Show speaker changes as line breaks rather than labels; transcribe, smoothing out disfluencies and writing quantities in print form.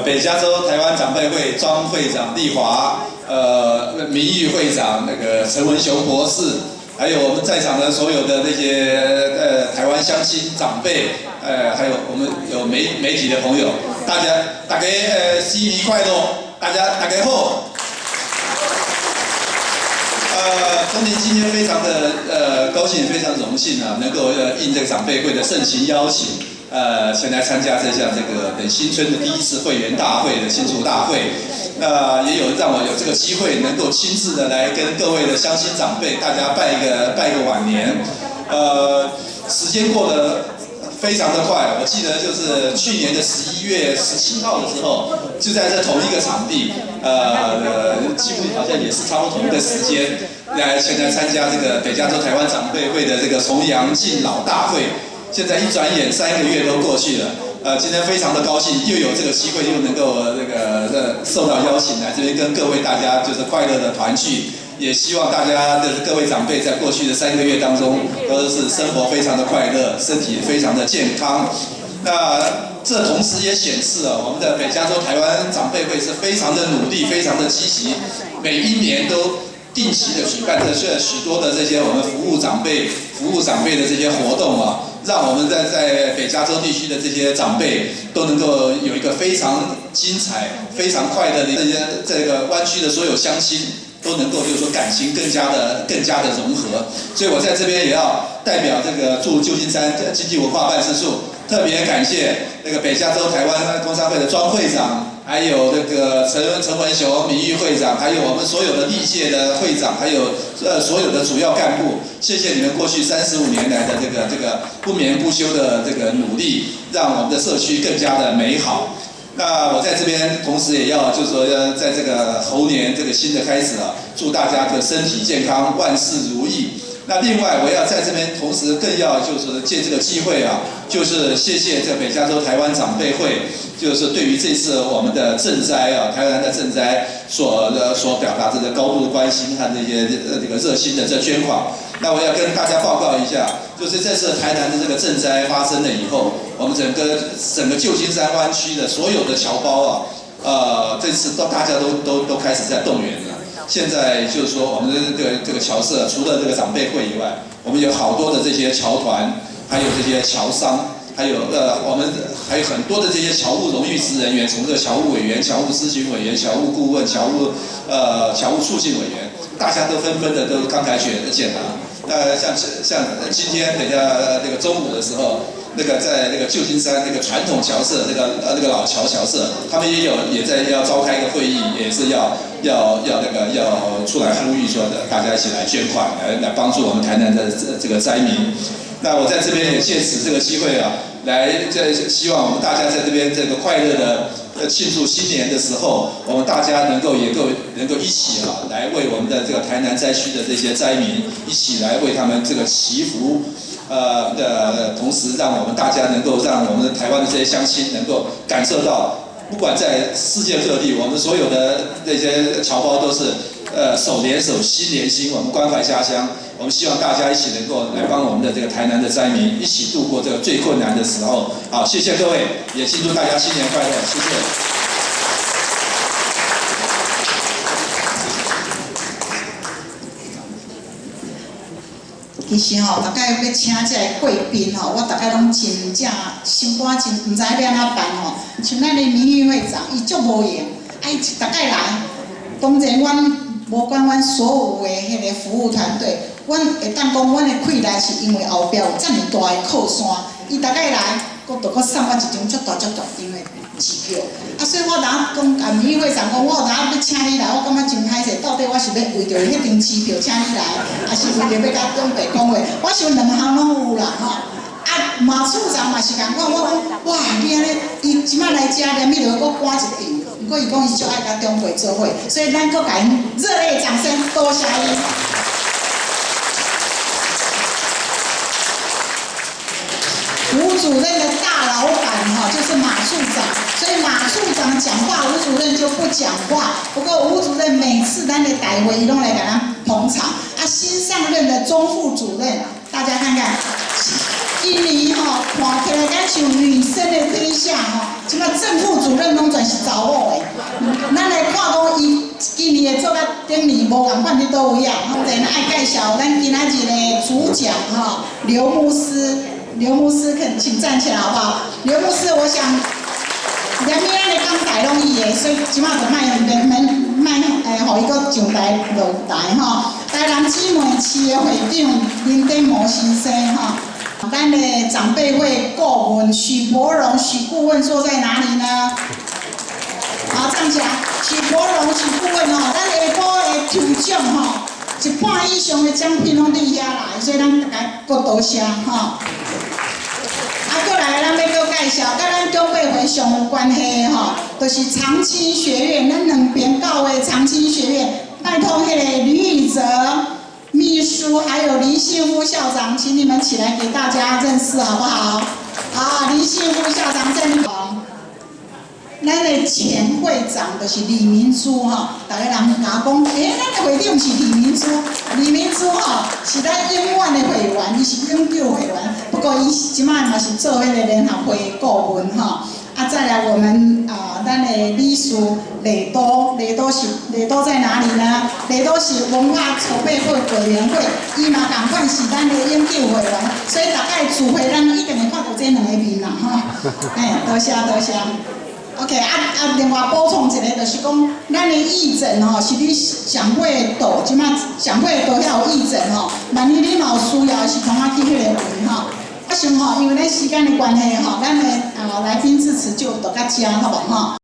北加州台湾长辈会庄会长丽华，名誉会长那个陈文雄博士，还有我们在场的所有的那些台湾乡亲长辈，还有我们有媒体的朋友，大家新年快乐，大家好。中年今天非常的高兴，非常荣幸啊，能够应这个长辈会的盛情邀请，前来参加这项这个等新春的第一次会员大会的庆祝大会。也有让我有这个机会能够亲自的来跟各位的乡亲长辈大家拜个晚年。时间过得非常的快，我记得就是去年的11月17号的时候，就在这同一个场地，几乎好像也是差不多同一个时间，前来参加这个北加州台湾长辈会的这个重阳敬老大会。现在一转眼3个月都过去了，今天非常的高兴，又有这个机会，又能够受到邀请来这边跟各位大家就是快乐的团聚。也希望大家的各位长辈在过去的3个月当中，都是生活非常的快乐，身体非常的健康。那这同时也显示啊，我们的北加州台湾长辈会是非常的努力，非常的积极，每一年都定期的举办着许多的这些我们服务长辈的这些活动啊，让我们在北加州地区的这些长辈都能够有一个非常精彩、非常快乐的这个湾区的所有乡亲。都能够就是说感情更加的融合，所以我在这边也要代表这个驻旧金山经济文化办事处，特别感谢那个北加州台湾工商会的庄会长，还有那个陈文雄名誉会长，还有我们所有的历届的会长，还有所有的主要干部，谢谢你们过去35年来的这个不眠不休的这个努力，让我们的社区更加的美好。那我在这边同时也要就是说，在这个猴年这个新的开始啊，祝大家的身体健康，万事如意。那另外我要在这边同时更要就是借这个机会啊，就是谢谢这北加州台湾长辈会，就是对于这次我们的赈灾啊，台湾的赈灾所表达这个高度的关心和这些这个热心的这捐款。那我要跟大家报告一下，就是这次台南的这个赈灾发生了以后，我们整个旧金山湾区的所有的侨胞啊，这次大家都开始在动员了。现在就是说，我们的这个侨社除了这个长辈会以外，我们有好多的这些侨团，还有这些侨商，还有我们还有很多的这些侨务荣誉职人员，从这个侨务委员、侨务咨询委员、侨务顾问、侨务促进委员，大家都纷纷的都慷慨解囊。像今天等一下那个中午的时候，那个在那个旧金山那个传统侨社那个老侨社，他们也要召开一个会议，也是要出来呼吁说的，大家一起来捐款，来帮助我们台南的这个灾民。那我在这边也借此这个机会啊，希望我们大家在这边这个快乐的庆祝新年的时候，我们大家能够一起啊，来为我们的这个台南灾区的这些灾民，一起来为他们这个祈福，同时让我们大家能够让我们的台湾的这些乡亲能够感受到，不管在世界各地，我们所有的这些侨胞都是手连手心连心，我们关怀家乡。我们希望大家一起能够来帮我们的这个台南的灾民一起度过这个最困难的时候。好，谢谢各位，也庆祝大家新年快乐，谢谢。
其实大概要请这个贵宾我大概拢真正心肝真唔知要安怎办像咱的名誉会长，伊足无闲，大概来，当然无管阮所有的迄个服务团队，阮会当讲阮的气来是因为后壁有遮尔大的靠山，伊大概来，佫就佫送我一张足大张的支票。所以我当讲名誉会长讲，我有当要请你来，我感觉真歹势，到底我是要为着迄张支票请你来，还是为着要甲长辈讲话？我想两项拢有啦马处长嘛是共款，我讲哇，你安尼，伊即摆来遮连迄落佫赶一场。不过伊讲伊足爱甲长辈做伙，所以咱佫甲因热烈掌声，多谢伊。吴主任的大老板就是马处长，所以马处长讲话，吴主任就不讲话。不过吴主任每次咱的台会，伊拢来给咱捧场。新上任的钟副主任，大家看看，印尼看起来敢像女生的天下吼，即摆正副主任拢全是查某的。咱来看讲伊今年会做甲顶年无共款伫倒位啊？咱爱介绍咱今仔日的主讲哈，刘牧师，刘牧师请站起来好不好？刘牧师，我想。连咪咱的讲台拢伊的，所以即马就卖互伊搁上台落台吼。台南姊妹市的会长林德模先生吼，咱的长辈会顾问许伯荣许顾问坐在哪里呢？好，站起来，许伯荣许顾问吼，咱下晡的抽奖吼，一半以上的奖品拢伫遐来，所以咱大家搁多谢吼。过来，咱要搁介绍，甲咱中北会上有关系的吼，就是长青学院，咱两边教会长青学院，拜托迄个吕宇哲秘书，还有林信夫校长，请你们起来给大家认识好不好？好，林信夫校长在那。咱的前会长就是李明珠吼，大家人讲，咱的会长是李明珠，李明珠吼是咱永远的会员，伊是永久会员。不过伊即摆嘛是做迄个联合会顾问吼。再来我们咱的理事雷多在哪里呢？雷多是文化筹备会委员会，伊嘛同款是咱的永久会员，所以大概聚会咱一定会看到这两个面啦吼。多谢多谢。OK， 另外补充一个，就是讲，咱的义诊吼，是你上会岛，即摆上会岛遐有义诊吼，万一你嘛有需要，是通去迄个位吼。我想吼，因为咱时间的关系吼，咱的来宾致辞就到到遮，好无吼？